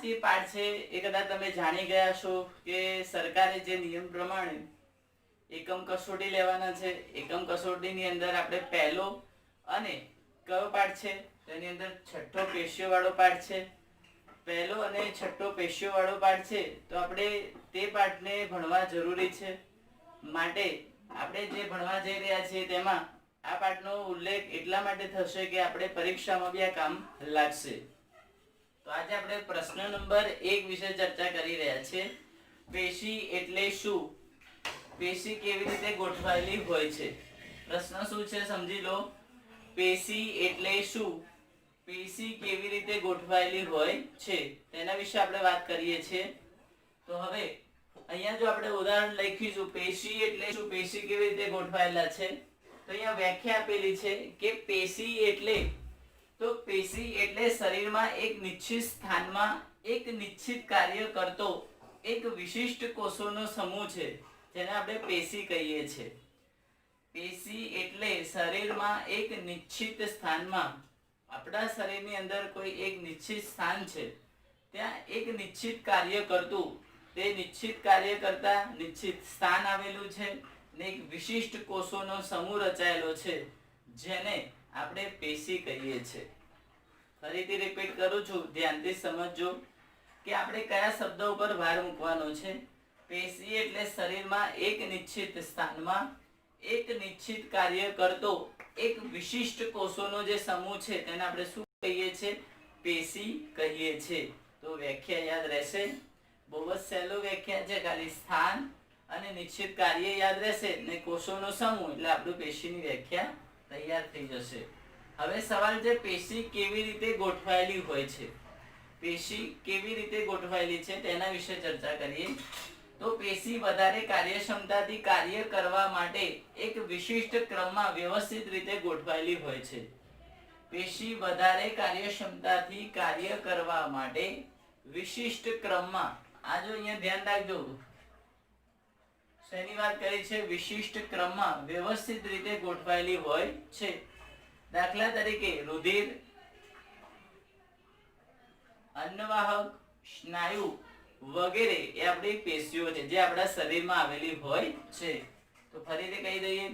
જે પાઠ છે એ કદાચ તમે જાણી ગયા છો કે સરકારે જે નિયમ પ્રમાણે એકમ કસોટી લેવાના છે. એકમ કસોટીની અંદર આપણે પહેલો અને કયો પાઠ છે તેની અંદર છઠ્ઠો પેશિયો વાળો પાઠ છે. પહેલો અને છઠ્ઠો પેશિયો વાળો પાઠ છે તો આપણે તે પાઠને ભણવા જરૂરી છે. માટે આપણે જે ભણવા જઈ રહ્યા છીએ તેમાં આ પાઠનો ઉલ્લેખ એટલા માટે થશે કે આપણે પરીક્ષામાં બી આ કામ લાગશે. તો આજે આપણે પ્રશ્ન નંબર 1 વિશે ચર્ચા કરી રહ્યા છીએ. પેશી એટલે શું? પેશી કેવી રીતે ગોઠવાયેલી હોય છે? પ્રશ્ન શું છે સમજી લો. પેશી એટલે શું? પેશી કેવી રીતે ગોઠવાયેલી હોય છે તેના વિશે આપણે વાત કરીએ છીએ. તો હવે અહીંયા જો આપણે ઉદાહરણ લખીશું પેશી એટલે શું, પેશી કેવી રીતે ગોઠવાયેલા છે, તો અહીંયા વ્યાખ્યા આપેલી છે કે પેશી એટલે તો પેશી એટલે શરીરમાં એક નિશ્ચિત સ્થાનમાં એક નિશ્ચિત કાર્ય કરતો એક વિશિષ્ટ કોષોનો સમૂહ છે જેને આપણે પેશી કહીએ છીએ. પેશી એટલે શરીરમાં એક નિશ્ચિત સ્થાનમાં, આપણા શરીરની અંદર કોઈ એક નિશ્ચિત સ્થાન છે ત્યાં એક નિશ્ચિત કાર્ય કરતું, તે નિશ્ચિત કાર્ય કરતા નિશ્ચિત સ્થાન આવેલું છે ને એક વિશિષ્ટ કોષોનો સમૂહ રચાયેલો છે જેને આપણે પેશી કહીએ છીએ. ફરીથી રિપીટ કરું છું, ધ્યાનથી સમજજો કે આપણે કયા શબ્દ ઉપર ભાર મૂકવાનો છે. પેશી એટલે શરીરમાં એક નિશ્ચિત સ્થાનમાં એક નિશ્ચિત કાર્ય કરતો એક વિશિષ્ટ કોષોનો જે સમૂહ છે તેને આપણે શું કહીએ છીએ? પેશી કહીએ છીએ. તો વ્યાખ્યા યાદ રહેશે. બહુ જ સહેલો વ્યાખ્યા છે, ખાલી સ્થાન અને નિશ્ચિત કાર્ય યાદ રહેશે ને કોષોનો સમૂહ એટલે આપણું પેશીની વ્યાખ્યા તૈયાર થઈ જશે. હવે સવાલ છે પેશી કેવી રીતે ગોઠવાયેલી હોય છે. પેશી કેવી રીતે ગોઠવાયેલી છે તેના વિશે ચર્ચા કરીએ. તો પેશી વધારે કાર્યક્ષમતાથી કાર્ય કરવા માટે એક વિશિષ્ટ ક્રમમાં વ્યવસ્થિત રીતે ગોઠવાયેલી હોય છે. પેશી વધારે કાર્યક્ષમતાથી કાર્ય કરવા માટે વિશિષ્ટ ક્રમમાં, આ જો અહીંયા ધ્યાન રાખજો શેની વાત કરી છે? વિશિષ્ટ ક્રમમાં વ્યવસ્થિત રીતે ગોઠવાયેલી હોય છે. દાખલા તરીકે રુધિર, અન્નવાહક, સ્નાયુ વગેરે એ આપણી પેશીઓ છે જે આપણા શરીરમાં આવેલી હોય છે. તો ફરીથી કહી દઈએ,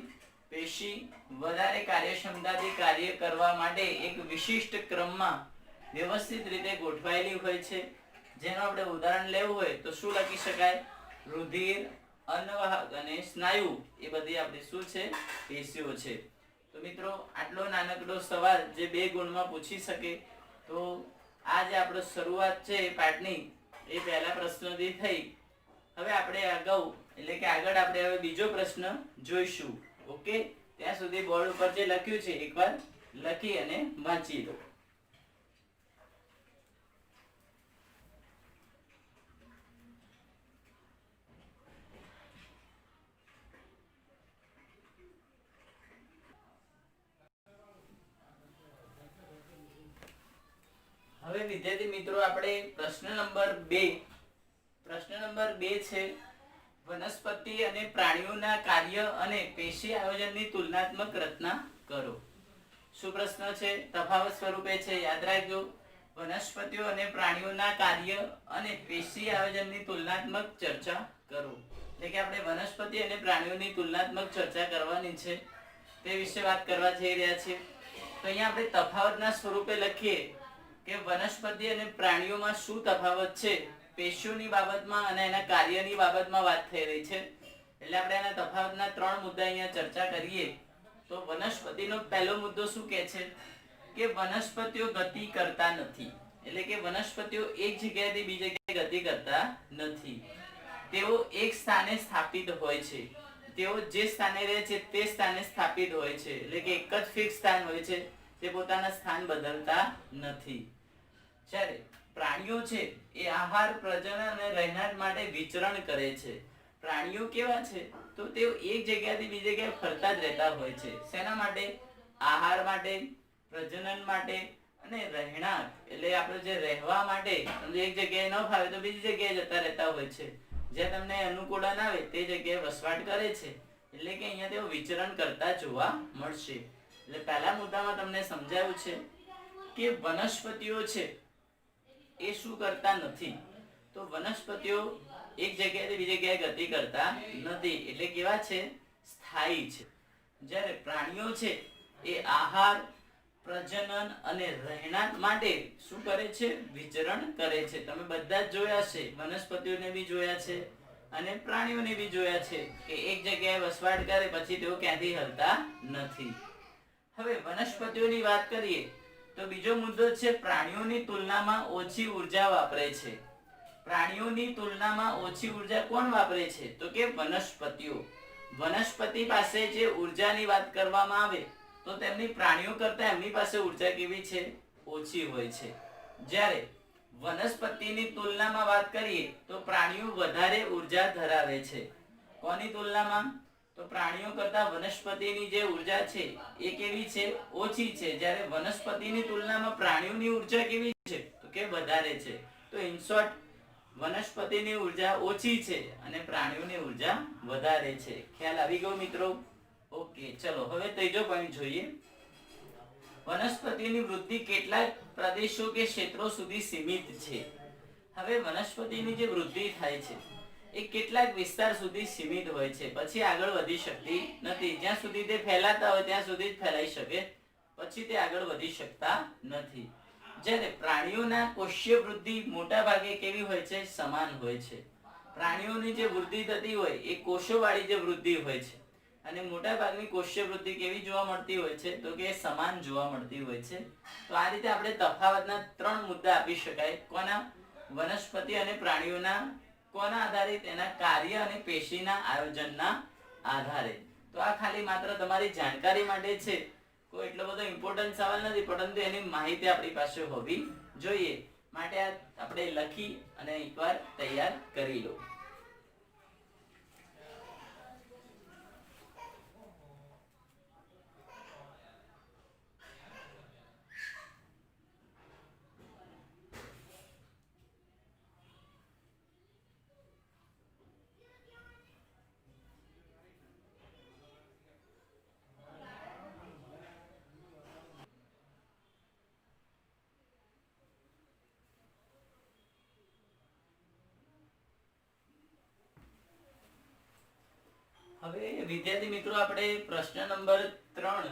પેશી વધારે કાર્યક્ષમતાથી કાર્ય કરવા માટે એક વિશિષ્ટ ક્રમમાં વ્યવસ્થિત રીતે ગોઠવાયેલી હોય છે. જેનું આપણે ઉદાહરણ લેવું હોય તો શું લખી શકાય? રુધિર, અન્નવાહક અને સ્નાયુ એ બધી આપણી શું છે? પેશીઓ છે. તો મિત્રો આટલો નાનકડો સવાલ જે 2 ગુણમાં પૂછી શકે, તો આ જે આપણો શરૂઆત છે પાઠની એ પહેલા પ્રશ્નથી થઈ. હવે આપણે આગળ આપણે હવે બીજો પ્રશ્ન જોઈશું. ઓકે, ત્યાં સુધી બોર્ડ ઉપર જે લખ્યું છે એકવાર લખી અને વાંચી લો. હવે વિદ્યાર્થી મિત્રો આપણે પ્રશ્ન નંબર 2 છે વનસ્પતિ અને પ્રાણીઓના કાર્ય અને પેશી આયોજનની તુલનાત્મક રચના કરો. શું પ્રશ્ન છે? તફાવત સ્વરૂપે છે, યાદ રાખજો. વનસ્પતિઓ અને પ્રાણીઓના કાર્ય અને પેશી આયોજનની તુલનાત્મક ચર્ચા કરો. એટલે કે આપણે વનસ્પતિ અને પ્રાણીઓની તુલનાત્મક ચર્ચા કરવાની છે, તે વિશે વાત કરવા જઈ રહ્યા છીએ. તો અહીંયા આપણે તફાવતના સ્વરૂપે લખીએ કે વનસ્પતિ અને પ્રાણીઓમાં શું તફાવત છે. પેશીઓની બાબતમાં અને એના કાર્યની બાબતમાં વાત થઈ રહી છે. એટલે આપણે એના તફાવતના 3 મુદ્દા અહીંયા ચર્ચા કરીએ. તો વનસ્પતિનો પહેલો મુદ્દો શું કહે છે કે વનસ્પતિઓ ગતિ કરતા નથી. એટલે કે વનસ્પતિઓ એક જગ્યાએથી બીજી જગ્યાએ ગતિ કરતા નથી. તેઓ એક સ્થાને સ્થાપિત હોય છે. તેઓ જે સ્થાને રહે છે તે સ્થાને સ્થાપિત હોય છે. એટલે કે એક જ ફિક્સ સ્થાન હોય છે, તે પોતાના સ્થાન બદલતા નથી. જ્યારે પ્રાણીઓ છે એ આહાર, પ્રજનન અને રહેણાંક માટે વિચરણ કરે છે. પ્રાણીઓ કેવા છે? તો તેઓ એક જગ્યાએથી બીજી જગ્યાએ ફરતા જ રહેતા હોય છે. શેના માટે? આહાર માટે, પ્રજનન માટે અને રહેણાંક એટલે આપણે જે રહેવા માટે. એક જગ્યાએ ન ફાવે તો બીજી જગ્યાએ જતા રહેતા હોય છે. જ્યાં તમને અનુકૂળન આવે તે જગ્યાએ વસવાટ કરે છે. એટલે કે અહીંયા તેઓ વિચરણ કરતા જોવા મળશે. એટલે પહેલા મુદ્દામાં તમને સમજાવ્યું છે કે વનસ્પતિઓ છે એ શું કરતા નથી. તો વનસ્પતિઓ એક જગ્યાએથી બીજી જગ્યાએ ગતિ કરતા નથી, એટલે કેવા છે? સ્થાયી છે. જ્યારે પ્રાણીઓ છે એ આહાર, પ્રજનન અને રહેણાંક માટે શું કરે છે? વિચરણ કરે છે. તમે બધા જ જોયા છે, વનસ્પતિઓને બી જોયા છે અને પ્રાણીઓને બી જોયા છે કે એક જગ્યાએ વસવાટ કરે પછી તેઓ ક્યાંથી હલતા નથી. હવે વનસ્પતિઓની વાત કરીએ તો બીજો મુદ્દો છે પ્રાણીઓની તુલનામાં ઓછી ઉર્જા વાપરે છે. પ્રાણીઓની તુલનામાં ઓછી ઉર્જા કોણ વાપરે છે? તો કે વનસ્પતિઓ. વનસ્પતિ પાસે જે ઉર્જાની વાત કરવામાં આવે તો તેમની પ્રાણીઓ કરતા એમની પાસે ઉર્જા કેવી છે? ઓછી હોય છે. જ્યારે વનસ્પતિની તુલનામાં વાત કરીએ તો પ્રાણીઓ વધારે ઉર્જા ધરાવે છે. કોની તુલનામાં? તો પ્રાણીઓ કરતા વનસ્પતિની જે ઉર્જા છે એ કેવી છે? ઓછી છે. જ્યારે વનસ્પતિની તુલનામાં પ્રાણીઓની ઉર્જા કેવી છે? તો કે વધારે છે. તો ઇન શોર્ટ વનસ્પતિની ઉર્જા ઓછી છે અને પ્રાણીઓની ઉર્જા વધારે છે. ખ્યાલ આવી ગયો મિત્રો? ઓકે, ચલો હવે ત્રીજો પોઈન્ટ જોઈએ. વનસ્પતિની વૃદ્ધિ કેટલાક પ્રદેશો કે ક્ષેત્રો સુધી સીમિત છે. હવે વનસ્પતિની જે વૃદ્ધિ થાય છે એ કેટલાક વિસ્તાર સુધી સીમિત હોય છે, પછી આગળ વધી શકતી નથી. જ્યાં સુધી તે ફેલાતા હોય ત્યાં સુધી જ ફેલાઈ શકે, પછી તે આગળ વધી શકતા નથી. જ્યારે પ્રાણીઓના કોષીય વૃદ્ધિ મોટા ભાગે કેવી હોય છે? સમાન હોય છે. પ્રાણીઓની જે વૃદ્ધિ થતી હોય એ કોષોવાળી જે વૃદ્ધિ હોય છે અને મોટા ભાગની કોષીય વૃદ્ધિ કેવી જોવા મળતી હોય છે? તો કે સમાન જોવા મળતી હોય છે. તો આ રીતે આપણે તફાવતના 3 મુદ્દા આપી શકાય. કોના? વનસ્પતિ અને પ્રાણીઓના. કોના આધારિત? એના કાર્ય અને પેશીના આયોજનના આધારે. તો આ ખાલી માત્ર તમારી જાણકારી માટે છે, કોઈ એટલો બધો ઇમ્પોર્ટન્ટ સવાલ નથી, પરંતુ એની માહિતી આપણી પાસે હોવી જોઈએ. માટે આ આપણે લખી અને એકવાર તૈયાર કરી લો. હવે વિદ્યાર્થી મિત્રો આપણે પ્રશ્ન નંબર 3,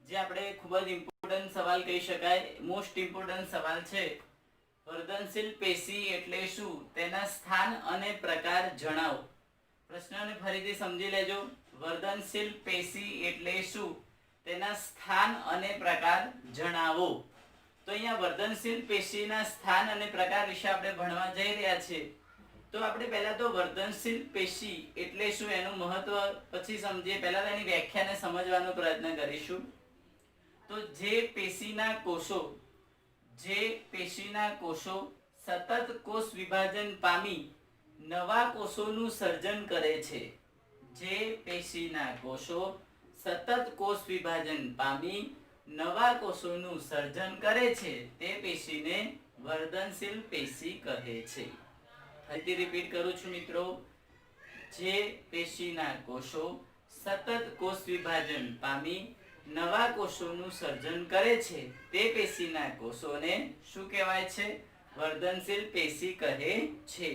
જે આપણે ખૂબ જ ઇમ્પોર્ટન્ટ સવાલ કહી શકાય, મોસ્ટ ઇમ્પોર્ટન્ટ સવાલ છે. વર્ધનશીલ પેશી એટલે શું? તેના સ્થાન અને પ્રકાર જણાવો. પ્રશ્નને ફરીથી સમજી લેજો. વર્ધનશીલ પેશી એટલે શું? તેના સ્થાન અને પ્રકાર જણાવો. તો અહીંયા વર્ધનશીલ પેશીના સ્થાન અને પ્રકાર વિશે આપણે ભણવા જઈ રહ્યા છીએ. તો આપણે પહેલા તો વર્ધનશીલ પેશી એટલે શું એનું મહત્વ પછી સમજીએ. પહેલા એની વ્યાખ્યાને સમજવાનો પ્રયત્ન કરીશું. તો જે પેશીના કોષો સતત કોષ વિભાજન પામી નવા કોષોનું સર્જન કરે છે. જે પેશીના કોષો સતત કોષ વિભાજન પામી નવા કોષોનું સર્જન કરે છે તે પેશીને વર્ધનશીલ પેશી કહે છે. ફરીથી રિપીટ કરું છું મિત્રો. જે પેશીના કોષો સતત કોષ વિભાજન પામી નવા કોષોનું સર્જન કરે છે તે પેશીના કોષોને શું કહેવાય છે? વર્ધનશીલ પેશી કહે છે.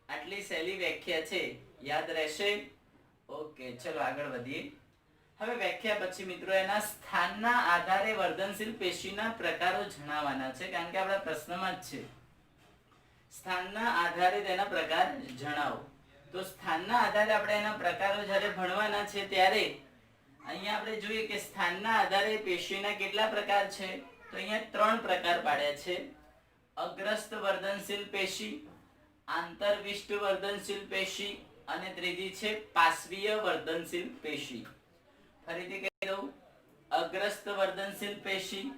આટલી સહેલી વ્યાખ્યા છે, યાદ રહેશે? ઓકે, ચલો આગળ વધીએ. હવે વ્યાખ્યા પછી મિત્રો એના સ્થાનના આધારે વર્ધનશીલ પેશીના પ્રકારો જણાવવાના છે, કારણ કે આપણા પ્રશ્નમાં જ છે. સ્થાનના આધારે તેના પ્રકાર જણાવો. તો સ્થાનના આધારે આપણે એના પ્રકારો જ્યારે ભણવાના છે ત્યારે અહીંયા આપણે જોઈએ કે સ્થાનના આધારે પેશીના કેટલા પ્રકાર છે? તો અહીંયા 3 પ્રકાર પાડ્યા છે. અગ્રસ્ત વર્ધનશીલ પેશી, આંતરવિષ્ટ વર્ધનશીલ પેશી અને ત્રીજી છે પાર્શ્વીય વર્ધનશીલ પેશી. ફરીથી કહી દઉં. અગ્રસ્ત વર્ધનશીલ પેશી,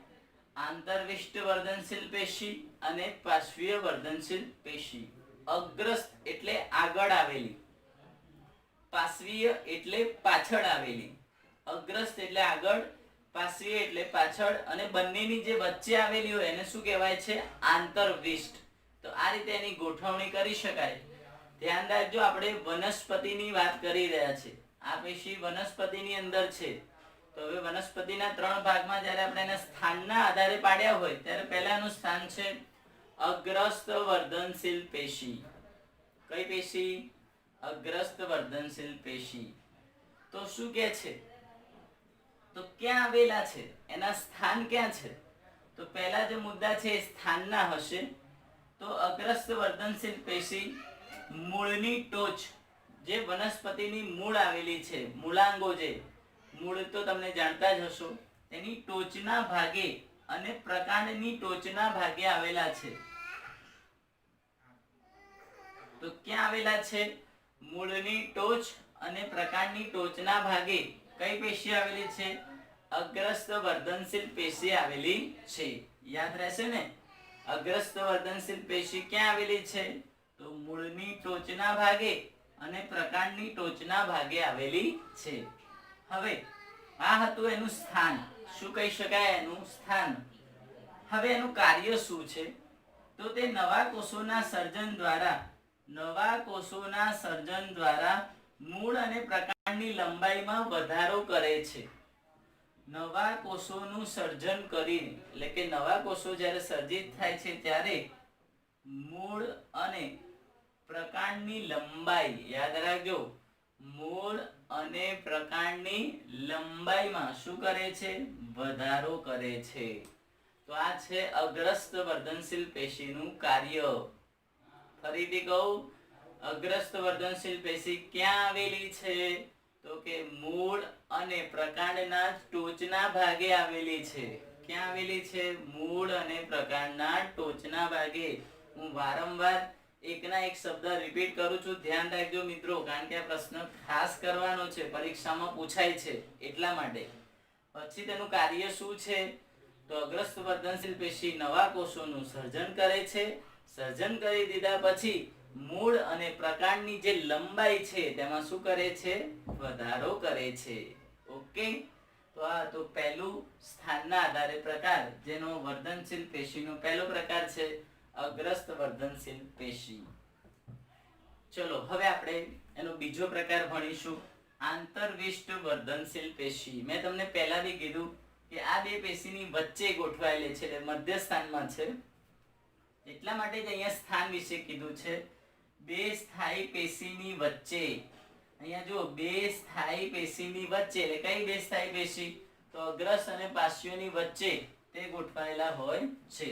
આંતરવિષ્ટ વર્ધનશીલ પેશી અને પાર્શ્વીય વર્ધનશીલ પેશી. અગ્રસ્ત એટલે આગળ આવેલી, પાર્શ્વીય એટલે પાછળ આવેલી. અગ્રસ્ત એટલે આગળ, પાર્શ્વીય એટલે પાછળ, અને બંનેની જે વચ્ચે આવેલી હોય એને શું કહેવાય છે? આંતરવિષ્ટ. તો આ રીતે એની ગોઠવણી કરી શકાય. ધ્યાન રાખજો, આપણે વનસ્પતિની વાત કરી રહ્યા છે. આ પેશી વનસ્પતિની અંદર છે. તો હવે વનસ્પતિના 3 ભાગમાં જ્યારે આપણે એના સ્થાનના આધારે પાડ્યા હોય ત્યારે પહેલાનું સ્થાન છે અગ્રસ્ત વર્ધનશીલ પેશી. કઈ પેશી? અગ્રસ્ત વર્ધનશીલ પેશી. તો શું કે છે? તો ક્યાં આવેલા છે? એના સ્થાન ક્યાં છે? તો પહેલા જે મુદ્દા છે એ સ્થાનના હશે. તો અગ્રસ્ત વર્ધનશીલ પેશી મૂળની ટોચ, જે વનસ્પતિની મૂળ આવેલી છે, મૂળાંગો, જે મૂળ તો તમને જાણતા જ હશો, તેની ટોચના ભાગે અને પ્રકાંડની ટોચના ભાગે આવેલા છે. તો ક્યાં આવેલા છે? મૂળની ટોચ અને પ્રકાંડની ટોચના ભાગે કઈ પેશી આવેલી છે? અગ્રસ્ત વર્ધનશીલ પેશી આવેલી છે. યાદ રહેશે ને? અગ્રસ્ત વર્ધનશીલ પેશી ક્યાં આવેલી છે? તો મૂળની ટોચના ભાગે અને પ્રકાંડની ટોચના ભાગે આવેલી છે. હવે આ હતું એનું સ્થાન. શું કહી શકાય? એનું સ્થાન. હવે એનું કાર્ય શું છે? તો તે નવા કોષોના સર્જન દ્વારા મૂળ અને પ્રકાંડની લંબાઈમાં વધારો કરે છે. નવા કોષોનું સર્જન કરીને, એટલે કે નવા કોષો જ્યારે સર્જિત થાય છે ત્યારે મૂળ અને પ્રકાંડની લંબાઈ, યાદ રાખજો, મૂળ અને પ્રકાંડની લંબાઈમાં શું કરે છે? વધારો કરે છે. તો આ છે અગ્રસ્ત વર્ધનશીલ પેશીનું કાર્ય. ફરીથી કહું, અગ્રસ્ત વર્ધનશીલ પેશી ક્યાં આવેલી છે? તો કે મૂળ અને પ્રકાંડના ટોચના ભાગે આવેલી છે. ક્યાં આવેલી છે? મૂળ અને પ્રકાંડના ટોચના ભાગે. હું વારંવાર એકના એક શબ્દ રિપીટ કરું છું, ધ્યાન રાખજો મિત્રો, કારણ કે આ પ્રશ્ન ખાસ કરવાનો છે, પરીક્ષામાં પૂછાય છે એટલા માટે. પછી તેનું કાર્ય શું છે? તો અગ્રસ્ત વર્ધનશીલ પેશી નવા કોષોનું સર્જન કરે છે. સર્જન કરી દીધા પછી મૂળ અને પ્રકાંડની જે લંબાઈ છે તેમાં શું કરે છે? વધારો કરે છે. ઓકે, તો આ તો પહેલું સ્થાનના આધારે પ્રકાર, જેનો વર્ધનશીલ પેશીનો પહેલો પ્રકાર છે અગ્રસ્ત વર્ધનશીલ પેશી. ચલો હવે આપણે એનો બીજો પ્રકાર ભણીશું, આંતરવિષ્ટ વર્ધનશીલ પેશી. મેં તમને પહેલા બી કીધું કે આ બે પેશીની વચ્ચે ગોઠવાયેલી છે, એટલે મધ્ય સ્થાનમાં છે. એટલા માટે જ અહીંયા સ્થાન વિશે કીધું છે. બે સ્થાયી પેશીની વચ્ચે, અહીંયા જો બે સ્થાયી પેશીની વચ્ચે, એટલે કઈ બે સ્થાયી પેશી? તો અગ્રસ અને પાર્શ્વની વચ્ચે તે ગોઠવાયેલા હોય છે.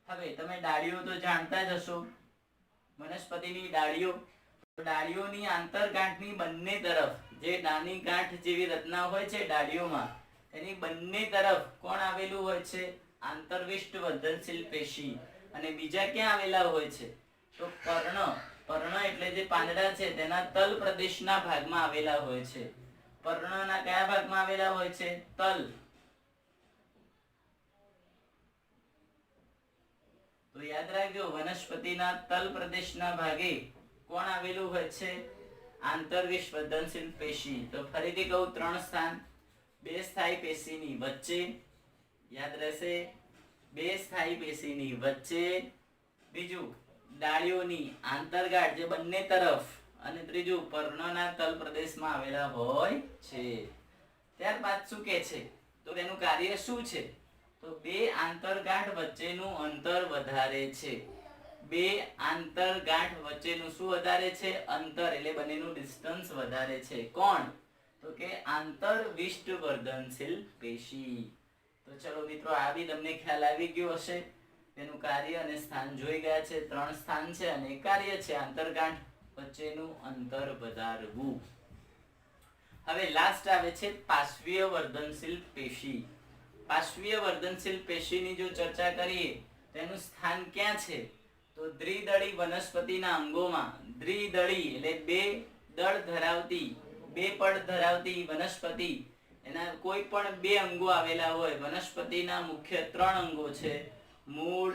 હવે તમે ડાળીઓ તો જાણતા જ હશો, વનસ્પતિની ડાળીઓ. ડાળીઓની આંતરગાંઠની બંને તરફ જે નાની ગાંઠ જેવી રચના હોય છે ડાળીઓમાં, એની બંને તરફ કોણ આવેલું હોય છે? આંતરવિષ્ટ વર્ધનશીલ પેશી. અને બીજા ક્યાં આવેલા હોય છે? તો પર્ણ એટલે જે પાંદડા છે તેના તલ પ્રદેશના ભાગમાં આવેલા હોય છે. પર્ણના કયા ભાગમાં આવેલા હોય છે? તલ. તો યાદ રાખજો, વનસ્પતિના તલ પ્રદેશના ભાગે કોણ આવેલું હોય છે? આંતરવિષ્ટ વર્ધનશીલ પેશી. તો ફરીથી કહું, ત્રણ સ્થાન. બે સ્થાયી પેશીની વચ્ચે, યાદ રહેશે, બે સ્થાયી પેશીની વચ્ચે. બીજું, ડાળીઓની આંતરગાંઠ જે બંને તરફ. અને ત્રીજું, પર્ણના તલ પ્રદેશમાં આવેલા હોય છે. ત્યારબાદ શું કે છે? તો તેનું કાર્ય શું છે? તો બે આંતરગાંઠ વચ્ચેનું અંતર વધારે છે. બે આંતરગાંઠ વચ્ચેનું શું વધારે છે? અંતર, એટલે બંનેનું ડિસ્ટન્સ વધારે છે. કોણ? તો કે આંતરવિષ્ટ વર્ધનશીલ પેશી. તો ચલો મિત્રો, આ બી તમને ખ્યાલ આવી ગયો હશે. તેનું કાર્ય અને સ્થાન જોઈ ગયા છે. ત્રણ સ્થાન છે અને કાર્ય છે આંતરગાંઠ વચ્ચેનું અંતર વધારવું. હવે લાસ્ટ આવે છે પાર્શ્વીય વર્ધનશીલ પેશી. પાર્શ્વીય વર્ધનશીલ પેશીની જો ચર્ચા કરીએ, તેનું સ્થાન ક્યાં છે? તો દ્વિદળી વનસ્પતિના અંગોમાં. દ્વિદળી એટલે બે દળ ધરાવતી, બે પડ ધરાવતી વનસ્પતિ, એના કોઈ પણ બે અંગો આવેલા હોય. વનસ્પતિના મુખ્ય ત્રણ અંગો છે, મૂળ,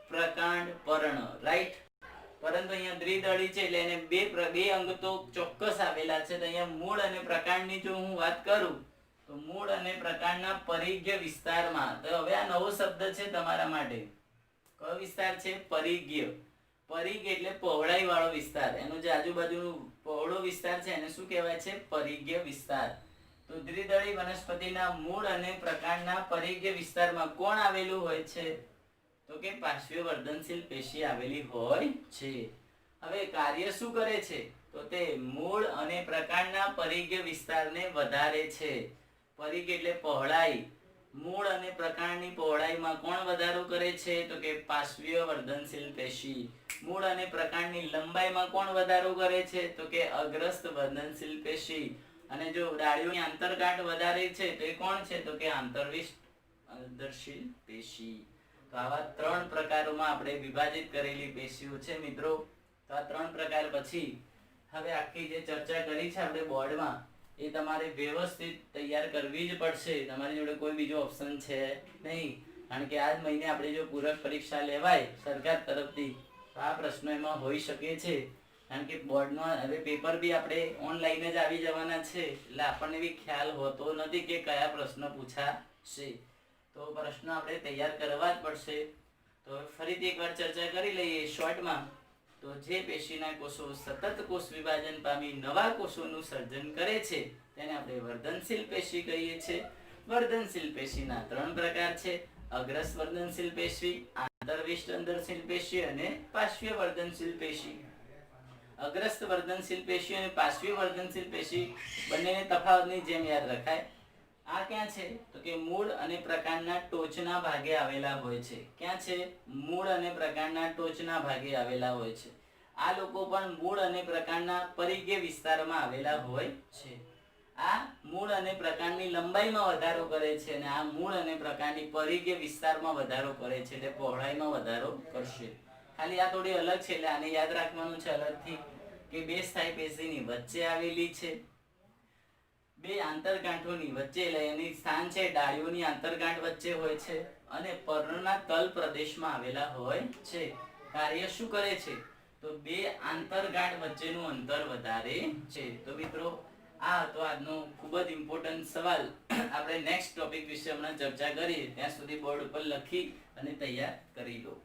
પ્રકાંડ, પર્ણ, રાઈટ. પરંતુ અહીંયા દ્વિદળી છે એટલે એને બે અંગ તો ચોક્કસ આવેલા છે. તો અહીંયા મૂળ અને પ્રકાંડની જો હું વાત કરું, તો મૂળ અને પ્રકાંડના પરિઘ્ય વિસ્તારમાં. તો હવે આ નવો શબ્દ છે તમારા માટે. કયો વિસ્તાર છે? પરિઘ્ય. પરિઘ એટલે પહોળાઈ વાળો વિસ્તાર. એનો જે આજુબાજુનો પહોળો વિસ્તાર છે એને શું કહેવાય છે? પરિઘ્ય વિસ્તાર. તો દ્વિદળી વનસ્પતિના મૂળ અને પ્રકાંડના પરિઘ્ય વિસ્તારમાં કોણ આવેલું હોય છે? તો તો કે પાર્શ્વીય વર્ધનશીલ પેશી આવેલી હોય છે. હવે કાર્ય શું કરે છે? તો તે મૂળ અને પ્રકાંડના પરિઘ વિસ્તારને વધારે છે. પરિઘ એટલે પહોળાઈ. મૂળ અને પ્રકાંડની પહોળાઈમાં કોણ વધારો કરે છે? તો કે પાર્શ્વીય વર્ધનશીલ પેશી. મૂળ અને પ્રકાંડની લંબાઈમાં કોણ વધારો કરે છે? તો કે અગ્રસ્ત વર્ધનશીલ પેશી. અને જો ડાળીઓની આંતરગાંઠ વધારે છે તો એ કોણ છે? તો કે આંતરશીલ પેશી. તો આવા 3 પ્રકારોમાં આપણે વિભાજિત કરેલી પેશીઓ છે મિત્રો. તો આ 3 પ્રકાર પછી હવે આખી જે ચર્ચા કરી છે આપણે બોર્ડમાં એ તમારે વ્યવસ્થિત તૈયાર કરવી જ પડશે. તમારી જોડે કોઈ બીજો ઓપ્શન છે નહીં, કારણ કે આ જ મહિને આપણે જો પૂરક પરીક્ષા લેવાય સરકાર તરફથી તો આ પ્રશ્નો એમાં હોઈ શકે છે. કારણ કે બોર્ડમાં હવે પેપર બી આપણે ઓનલાઈન જ આવી જવાના છે, એટલે આપણને બી ખ્યાલ હોતો નથી કે કયા પ્રશ્ન પૂછાશે. તો પ્રશ્નો આપણે તૈયાર કરવા જ પડશે. તો ફરીથી એકવાર ચર્ચા કરી લઈએ શોર્ટમાં. તો જે પેશીના કોષો સતત કોષ વિભાજન પામી નવા કોષોનું સર્જન કરે છે તેને આપણે વર્ધનશીલ પેશી કહીએ છીએ. વર્ધનશીલ પેશીના 3 પ્રકાર છે: અગ્રસ્ત વર્ધનશીલ પેશી, આંતરવિષ્ટ વર્ધનશીલ પેશી અને પાર્શ્વીય વર્ધનશીલ પેશી. અગ્રસ્ત વર્ધનશીલ પેશી અને પાર્શ્વીય વર્ધનશીલ પેશી બંનેને તફાવતની જેમ યાદ રખાય. આ ક્યાં છે? તો કે મૂળ અને પ્રકાંડના ટોચના ભાગે આવેલા હોય છે. ક્યાં છે? મૂળ અને પ્રકાંડના ટોચના ભાગે આવેલા હોય છે. આ લોકો પણ મૂળ અને પ્રકાંડના પરિઘ વિસ્તારમાં આવેલા હોય છે. આ મૂળ અને પ્રકાંડની લંબાઈમાં વધારો કરે છે અને આ મૂળ અને પ્રકાંડની પરિઘ વિસ્તારમાં વધારો કરે છે, એટલે પહોળાઈમાં વધારો કરશે. ખાલી આ થોડી અલગ છે, એટલે આને યાદ રાખવાનું છે અલગથી કે 2 સ્થાયી પેશીની વચ્ચે આવેલી છે. 2 આંતરગાંઠોની વચ્ચે, એની સ્થાન છે ડાળીઓની આંતરગાંઠ વચ્ચે હોય છે અને પર્ણના તલ પ્રદેશમાં આવેલા હોય છે. કાર્ય શું કરે છે? તો 2 આંતરગાંઠ વચ્ચેનું અંતર વધારે છે. તો મિત્રો આ હતો આજનો ખૂબ જ ઇમ્પોર્ટન્ટ સવાલ. આપણે નેક્સ્ટ ટોપિક વિશે હમણાં ચર્ચા કરીએ. ત્યાં સુધી બોર્ડ ઉપર લખી અને તૈયાર કરી લો.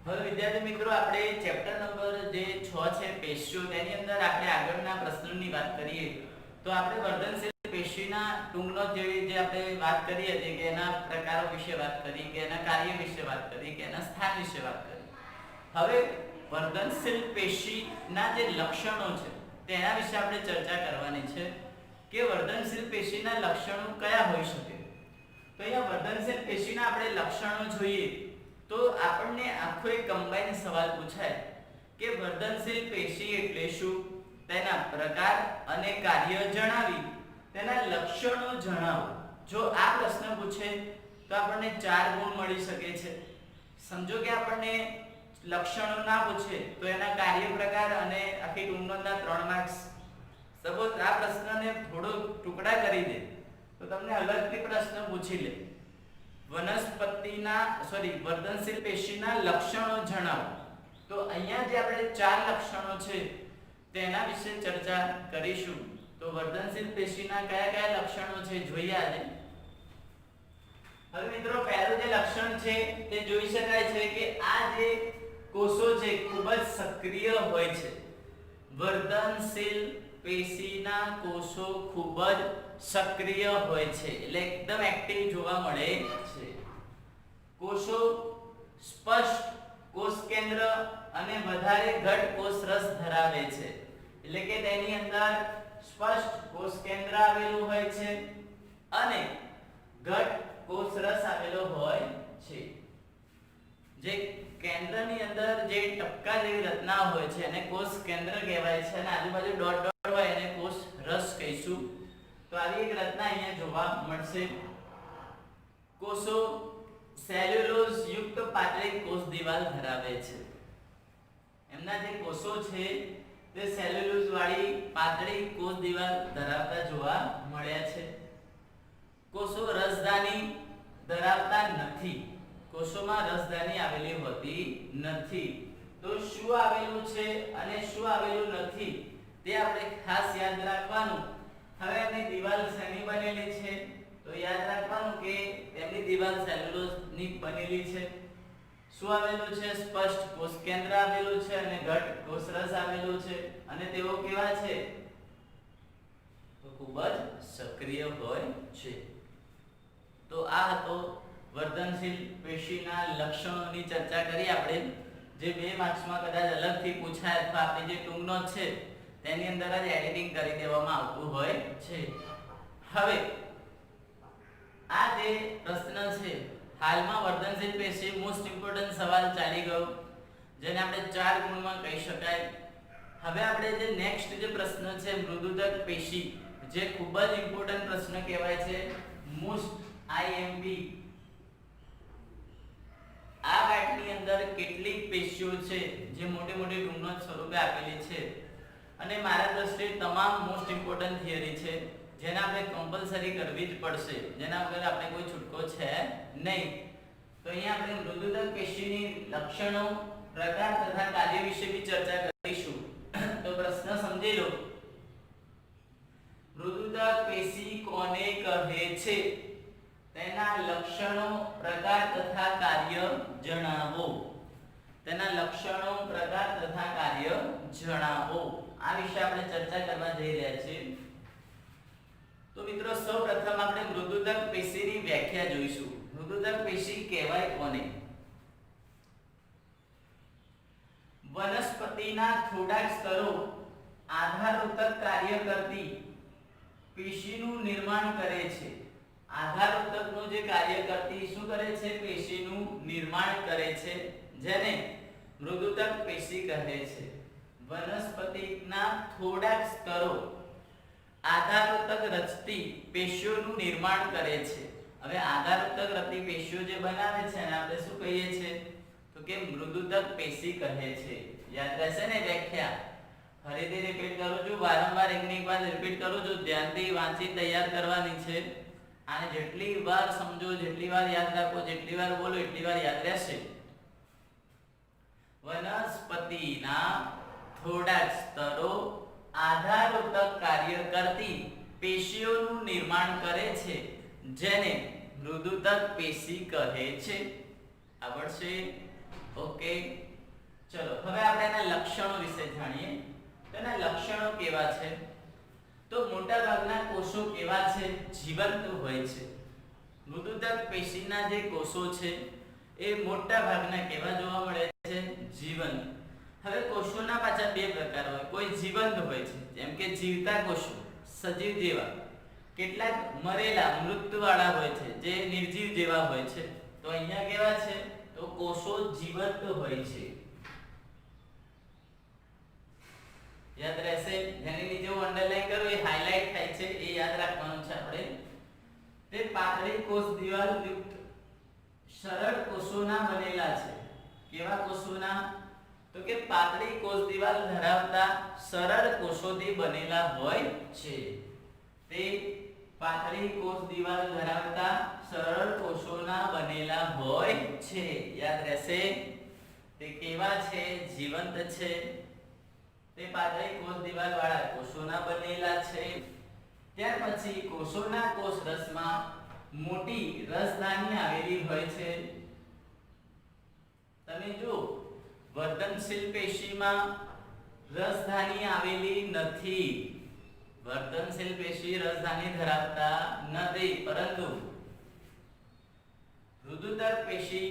હવે વિદ્યાર્થી મિત્રો આપણે ચેપ્ટર નંબર જે 6 છે પેશીઓ, તેની અંદર આપણે આગળના પ્રશ્નોની વાત કરીએ તો આપણે વર્ધનશીલ પેશીના ટૂંકનો જે આપણે વાત કરી હતી કે એના પ્રકારો વિશે વાત કરી, કે એના કાર્ય વિશે વાત કરી, કે એના સ્થાન વિશે વાત કરી. હવે વર્ધનશીલ પેશીના જે લક્ષણો છે તેના વિશે આપણે ચર્ચા કરવાની છે કે વર્ધનશીલ પેશીના લક્ષણો કયા હોઈ શકે. તો અહીંયા વર્ધનશીલ પેશીના આપણે લક્ષણો જોઈએ તો આપણને આખો એક કમ્બાઈન સવાલ પૂછાય કે વર્ધનશીલ પેશી એટલે શું, તેના પ્રકાર અને કાર્ય જણાવી તેના લક્ષણો જણાવો. જો આ પ્રશ્ન પૂછે તો આપણને 4 ગુણ મળી શકે છે. સમજો કે આપણને લક્ષણો ના પૂછે તો એના કાર્ય, પ્રકાર અને આખી ટૂંકનોંધના 3 માર્ક્સ. સપોઝ આ પ્રશ્નને થોડો ટુકડા કરી દે તો તમને અલગથી પ્રશ્ન પૂછી લે વર્ધનશીલ પેશીના લક્ષણો જણાવો. તો અહીંયા જે આપણે 4 લક્ષણો છે તેના વિશે ચર્ચા કરીશું. તો વર્ધનશીલ પેશીના કયા કયા લક્ષણો છે જોઈએ આજે. હવે મિત્રો પહેલું જે લક્ષણ છે તે જોઈ શકાય છે કે આ જે કોષો છે ખૂબ જ સક્રિય હોય છે. વર્ધનશીલ પેશીના કોષો ખૂબ જ સક્રિય હોય છે, એટલે એકદમ એક્ટિવ જોવા મળે છે. કોષો સ્પષ્ટ કોષ કેન્દ્ર અને વધારે ઘટ કોષ રસ ધરાવે છે, એટલે કે તેની અંદર સ્પષ્ટ કોષ કેન્દ્ર આવેલું હોય છે અને ઘટ કોષ રસ આવેલો હોય છે. જે કેન્દ્રની અંદર જે ટપકા જેવી રચના હોય છે એને કોષ કેન્દ્ર કહેવાય છે અને આજુબાજુ ડોટ ડોટ હોય એને કોષ રસ કહીશું. તો આવી એક રચના અહીંયા જોવા મળશે. કોષો સેલ્યુલોઝ યુક્ત પાતળી કોષ દિવાલ ધરાવે છે. એમના જે કોષો છે તે સેલ્યુલોઝ વાળી પાતળી કોષ દિવાલ ધરાવતા જોવા મળ્યા છે. કોષો રસધાની ધરાવતા નથી, કોષોમાં રસધાની આવેલી હોતી નથી. તો શું આવેલું છે અને શું આવેલું નથી તે આપણે ખાસ યાદ રાખવાનું. હવે એની દિવાલ શેની બનેલી છે? તો યાદ રાખવાનું કે તેમની દિવાલ સેલ્યુલોઝની બનેલી છે. શું આવેલું છે? સ્પષ્ટ કોષ કેન્દ્ર આવેલું છે અને ઘટ કોષરસ આવેલું છે. અને તેઓ કેવા છે? તો ખૂબ જ સક્રિય હોય છે. તો આ હતો વર્ધનશીલ પેશીના લક્ષણોની ચર્ચા કરી આપણે, જે 2 માર્ક્સમાં કદાચ અલગથી પૂછાય અથવા આપણી જે ટૂંક નોટ છે તેની અંદર જ એડિટિંગ કરી દેવામાં આવતું હોય છે. હવે આ જે પ્રશ્ન છે, હાલમાં વર્ધનશીલ પેશી મોસ્ટ ઇમ્પોર્ટન્ટ સવાલ ચાલી ગયો, જેને આપણે 4 ગુણમાં કહી શકાય. હવે આપણે જે નેક્સ્ટ જે પ્રશ્ન છે મૃદુતક પેશી, જે ખૂબ જ ઇમ્પોર્ટન્ટ પ્રશ્ન કહેવાય છે, મોસ્ટ આઈએમપી. આ પાઠની અંદર કેટલીક પેશીઓ છે જે મોટી મોટી ટૂંકનોટ સ્વરૂપે આપેલી છે અને મારા દ્રષ્ટિએ તમામ મોસ્ટ ઇમ્પોર્ટન્ટ થિયરી છે, જેને આપણે કમ્પલસરી કરવી જ પડશે, જેના વગર આપણે કોઈ છૂટકો છે નહીં. તો અહીંયા આપણે મૃદુતક પેશીની લક્ષણો, પ્રકાર તથા કાર્ય વિશે બી ચર્ચા કરીશું. તો પ્રશ્ન સમજી લો. મૃદુતક પેશી કોને કહે છે? તેના લક્ષણો, પ્રકાર તથા કાર્ય જણાવો. તેના લક્ષણો, પ્રકાર તથા કાર્ય જણાવો. આ વિશે આપણે ચર્ચા કરવા જઈ રહ્યા છીએ. તો મિત્રો સૌપ્રથમ આપણે મૃદુતક પેશીની વ્યાખ્યા જોઈશું. મૃદુતક પેશી કહેવાય કોને? વનસ્પતિના થોડાક સ્તરો આધારઉતક કાર્ય કરતી પેશીનું નિર્માણ કરે છે. આધારઉતકનું જે કાર્ય કરતી શું કરે છે? પેશીનું નિર્માણ કરે છે, જેને મૃદુતક પેશી કહે છે. વનસ્પતિના થોડાક સ્તરો આધારઉતક રચતી પેશીઓનું નિર્માણ કરે છે. હવે આધારઉતક રચતી પેશીઓ જે બનાવે છે એને આપણે શું કહીએ છીએ? તો કે મૃદુતક પેશી કહે છે. યાદ રહેશે ને વ્યાખ્યા? ફરીથી રિપીટ કરું છું, વારંવાર એકની એક વાત રિપીટ કરું છું, ધ્યાનથી વાંચી તૈયાર કરવાની છે. આને જેટલી વાર સમજો, જેટલી વાર યાદ રાખો, જેટલી વાર બોલો એટલી વાર યાદ રહેશે. વનસ્પતિના થોડાક સ્તરો આધારઉતક કાર્ય કરતી પેશીઓનું નિર્માણ કરે છે, જેને મૃદુતક પેશી કહે છે. આવડશે? ઓકે, ચલો હવે આપણે એના લક્ષણો વિશે જાણીએ. તેના લક્ષણો કેવા છે? તો મોટા ભાગના કોષો કેવા છે? જીવંત હોય છે. મૃદુતક પેશીના જે કોષો છે એ મોટા ભાગના કેવા જોવા મળે છે? જીવંત. હવે કોષોના પાછા 2 પ્રકાર હોય. કોઈ જીવંત હોય છે, જેમ કે જીવતા કોષો, સજીવ જેવા. કેટલાક મરેલા, મૃત્યુવાળા હોય છે, જે નિર્જીવ જેવા હોય છે. તો અહીંયા કેવા છે? તો કોષો જીવંત હોય છે. યાદ રહેશે? જેની નીચે હું અંડરલાઈન કરું એ હાઇલાઇટ થાય છે, એ યાદ રાખવાનું છે આપણે. તે પાતળી કોષ દિવાલ યુક્ત સરળ કોષોના બનેલા છે. કેવા કોષોના? તો કે પાતળી કોષ દિવાલ ધરાવતા સરળ કોષોથી બનેલા હોય છે. તે પાતળી કોષ દિવાલ ધરાવતા સરળ કોષોના બનેલા હોય છે. યાદ રહેશે? તે કેવા છે? જીવંત છે. તે પાતળી કોષ દિવાલ વાળા કોષોના બનેલા છે. ત્યાર પછી કોષોના કોષરસમાં મોટી રસધાની આવેલી હોય છે. તમે જો વર્ધનશીલ પેશીમાં રસધાની આવેલી નથી. વર્ધનશીલ પેશી રસધાની ધરાવતા નથી, પરંતુ મૃદુતક પેશી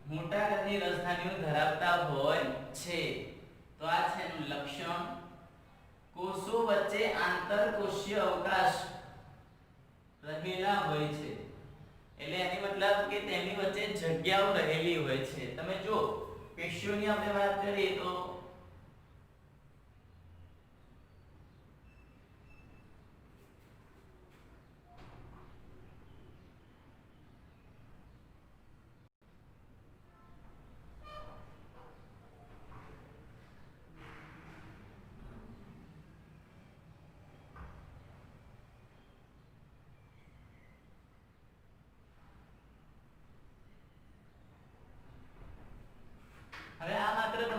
મોટા કદની રસધાનીઓ ધરાવતા હોય છે. તો આ છે એનું લક્ષણ. કોષો વચ્ચે આંતરકોષીય અવકાશ રહેલા હોય છે. એટલે એની મતલબ કે તેની વચ્ચે જગ્યાઓ રહેલી હોય છે. તમે જો પેશીઓની આપણે વાત કરીએ તો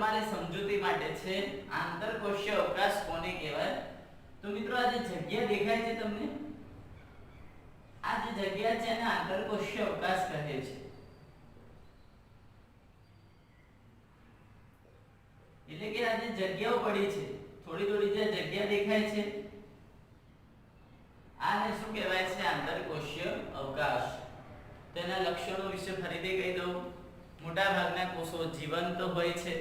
તમારે સમજૂતી માટે છે આંતરકોષીય અવકાશ કોને કહેવાય. તો મિત્રો આ જે જગ્યા દેખાય છે તમને, આ જે જગ્યા છે એને આંતરકોષીય અવકાશ કહે છે. એટલે કે આ જે જગ્યાઓ પડી છે, થોડી થોડી જે જગ્યા દેખાય છે, આને શું કહેવાય છે? આંતરકોષીય અવકાશ. તેના લક્ષણો વિશે ફરીથી કહી દઉં. મોટા ભાગના કોષો જીવંત હોય છે,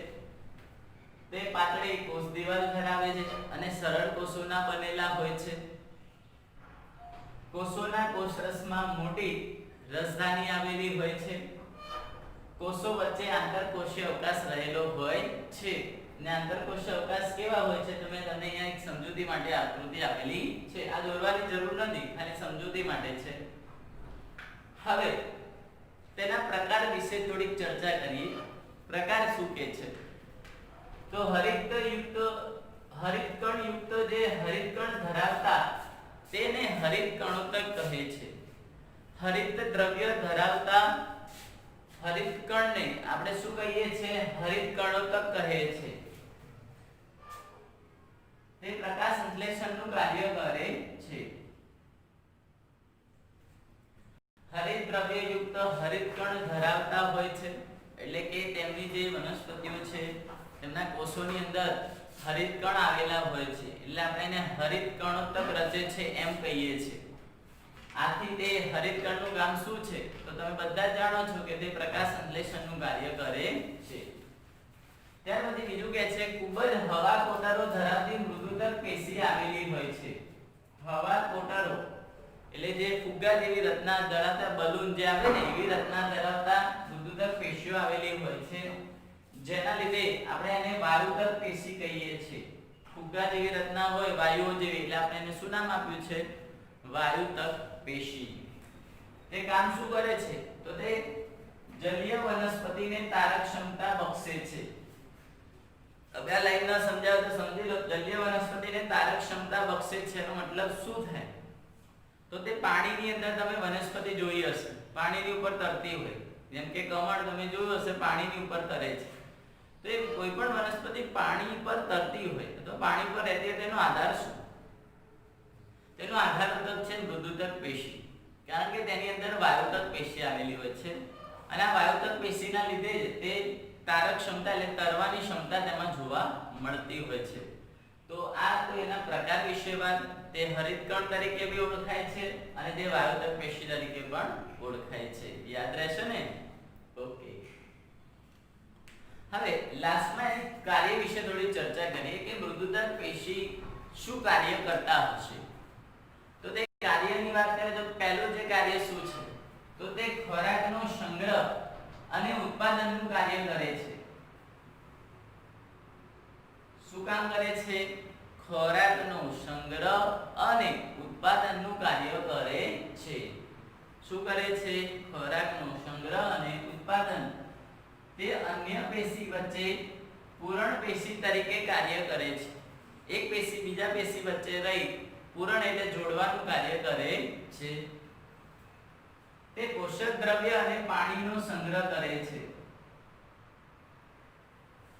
તે પાતળી કોષ દિવાલ ધરાવે છે અને સરળ કોષોના બનેલા હોય છે. કોષોના કોષરસમાં મોટી રસધાની આવેલી હોય છે. કોષો વચ્ચે આંતરકોષીય અવકાશ રહેલો હોય છે. અને આંતરકોષીય અવકાશ કેવા હોય છે? તમને અહીંયા એક સમજૂતી માટે આકૃતિ આપેલી છે. આ દોરવાની જરૂર નથી, ખાલી સમજૂતી માટે છે. હવે તેના પ્રકાર વિશે થોડીક ચર્ચા કરીએ. પ્રકાર શું કે છે? તો હરિતકણ યુક્ત જે હરિતકણ ધરાવતા તેને હરિતકણોત્તક કહે છે. હરિત દ્રવ્ય ધરાવતા હરિતકણને આપણે શું કહીએ છીએ? હરિતકણોત્તક કહે છે. તે પ્રકાશ સંશ્લેષણનું કાર્ય કરે છે. હરિત દ્રવ્ય યુક્ત હરિતકણ ધરાવતા હોય છે, એટલે કે તેમની જે વનસ્પતિઓ છે તેમના કોષોની અંદર હરિતકણ આવેલા હોય છે, એટલે આપણે એને હરિતકણોત્તક રચે છે એમ કહીએ છીએ. આથી તે હરિતકણનું કામ શું છે? તો તમે બધા જાણો છો કે તે પ્રકાશ સંશ્લેષણનું કાર્ય કરે છે. ત્યાર પછી બીજું કહે છે ખૂબ જ હવા કોટરો ધરાવતી મૃદુતક પેશી આવેલી હોય છે. હવા કોટરો એટલે જે ફુગ્ગા જેવી રચના ધરાવતા બલૂન જે આવે ને એવી રચના ધરાવતા મૃદુતક પેશીઓ આવેલી હોય છે, જેના લીધે આપણે એને વાયુતક પેશી કહીએ છીએ. ફુગ્ગા જેવી રચના હોય વાયુઓ જેવી, એટલે આપણે એને શું નામ આપ્યું છે? વાયુતક પેશી. તે કામ શું કરે છે? તો તે જલીય વનસ્પતિને તારક ક્ષમતા બક્ષે છે. હવે આ લાઈન ના સમજાવ તો સમજી લો. જલીય વનસ્પતિને તારક ક્ષમતા બક્ષે છે એનો મતલબ શું થાય? તો તે પાણીની અંદર તમે વનસ્પતિ જોઈ હશે, પાણીની ઉપર તરતી હોય, જેમ કે કમળ તમે જોયું હશે પાણીની ઉપર તરે છે. તો એ કોઈ પણ વનસ્પતિ પાણી પર તરતી હોય તો પાણી પર રહેતી હોય તેનો આધાર શું? તેનો આધાર છે મૃદુતક પેશી. કારણ કે તેની અંદર વાયુતક પેશી આવેલી હોય છે અને આ વાયુતક પેશીના લીધે તે તારક ક્ષમતા એટલે તરવાની ક્ષમતા તેમાં જોવા મળતી હોય છે. તો આ તો એના પ્રકાર વિશે વાત. તે હરિતકણ તરીકે બી ઓળખાય છે અને તે વાયુતક પેશી તરીકે પણ ઓળખાય છે. યાદ રહેશે ને? ઓકે. હવે લાસ્ટમાં કાર્ય વિશે થોડી ચર્ચા કરીએ કે મૃદુતક પેશી શું કાર્ય કરતા હશે. તો તે કાર્યની વાત કરીએ તો પહેલું જે કાર્ય શું છે? તો તે ખોરાકનો સંગ્રહ અને ઉત્પાદનનું કાર્ય કરે છે. શું કામ કરે છે? ખોરાકનો સંગ્રહ અને ઉત્પાદનનું કાર્ય કરે છે. શું કરે છે? ખોરાકનો સંગ્રહ અને ઉત્પાદન. તે અન્ય પેશી વચ્ચે પૂરણ પેશી તરીકે કાર્ય કરે છે. એક પેશી બીજા પેશી વચ્ચે રહી પૂરણ એટલે જોડવાનું કાર્ય કરે છે. તે પોષક દ્રવ્ય અને પાણીનો સંગ્રહ કરે છે.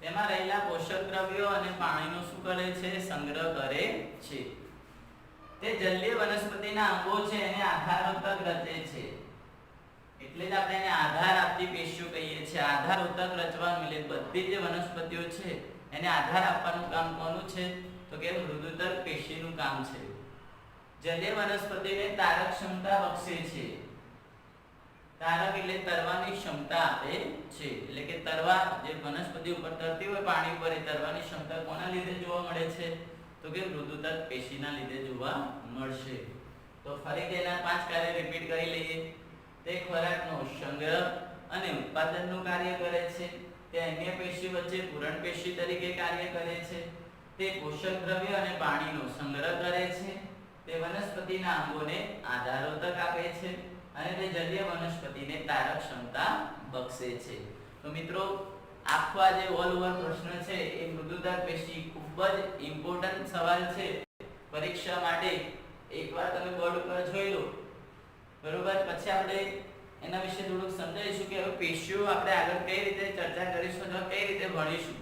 તેમાં રહેલા પોષક દ્રવ્યો અને પાણીનો શું કરે છે? સંગ્રહ કરે છે. તે જલીય વનસ્પતિના અંગો છે એને આધારોત્તક રચે છે. એટલે જ આપણે એને આધાર આપતી પેશીઓ કહીએ છીએ. આધારોત્તક રચવાનું એટલે બધી જે વનસ્પતિઓ છે એને આધાર આપવાનું કામ કોનું છે? તો કે મૃદુતક પેશીનું કામ છે. જલીય વનસ્પતિને તારક ક્ષમતા બક્ષે છે. તારક એટલે તરવાની ક્ષમતા આપે છે. એટલે કે તરવા જે વનસ્પતિ ઉપર તરતી હોય પાણી પર, એ તરવાની ક્ષમતા કોના લીધે જોવા મળે છે? તો કે મૃદુતક પેશીના લીધે જોવા મળશે. તો ફરી તેના 5 કાર્ય રિપીટ કરી લઈએ. તે ખોરાકનો સંગ્રહ અને ઉત્પાદનનું કાર્ય કરે છે. તે અન્ય પેશી વચ્ચે પૂરણ પેશી તરીકે કાર્ય કરે છે. તે પોષક દ્રવ્ય અને પાણીનો સંગ્રહ કરે છે. તે વનસ્પતિના અંગોને આધારોત્તક આપે છે અને તે જલીય વનસ્પતિને તારક ક્ષમતા બક્ષે છે. તો મિત્રો આખો આ જે ઓલ ઓવર પ્રશ્ન છે એ મૃદુતક પેશી ખૂબ જ ઇમ્પોર્ટન્ટ સવાલ છે પરીક્ષા માટે. એકવાર તમે બોર્ડ ઉપર જોઈ લો, બરોબર, પછી આપણે એના વિશે થોડુંક સમજાવીશું કે હવે પેશીઓ આપણે આગળ કઈ રીતે ચર્ચા કરીશું અથવા કઈ રીતે ભણીશું.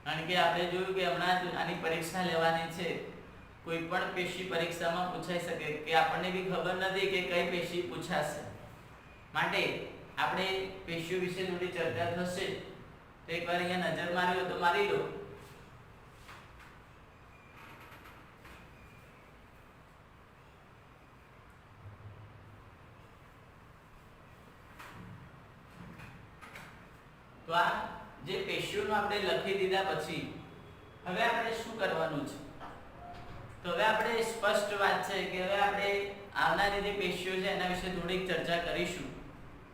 કારણ કે આપણે જોયું કે હમણાં જ આની પરીક્ષા લેવાની છે, કોઈ પણ પેશી પરીક્ષામાં પૂછાઈ શકે કે આપણને બી ખબર નથી કે કઈ પેશી પૂછાશે, માટે આપણે પેશીઓ વિશે થોડી ચર્ચા થશે. તો એકવાર અહીંયા નજર માર્યો તો મારી લો. તો આ જે પેશીઓનું આપણે લખી દીધા પછી હવે આપણે શું કરવાનું છે? તો હવે આપણે સ્પષ્ટ વાત છે કે હવે આપણે આવનારી જે પેશીઓ છે એના વિશે થોડીક ચર્ચા કરીશું.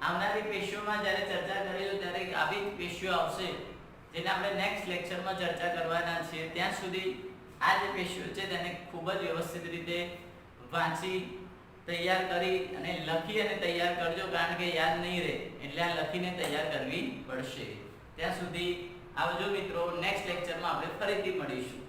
આવનારી પેશીઓમાં જ્યારે ચર્ચા કરીશું ત્યારે આવી પેશીઓ આવશે જેને આપણે નેક્સ્ટ લેક્ચરમાં ચર્ચા કરવાના છીએ. ત્યાં સુધી આ જે પેશીઓ છે તેને ખૂબ જ વ્યવસ્થિત રીતે વાંચી તૈયાર કરી અને લખી અને તૈયાર કરજો, કારણ કે યાદ નહીં રહે એટલે આ લખીને તૈયાર કરવી પડશે. ત્યાં સુધી આવજો મિત્રો. નેક્સ્ટ લેક્ચરમાં આપણે ફરીથી મળીશું.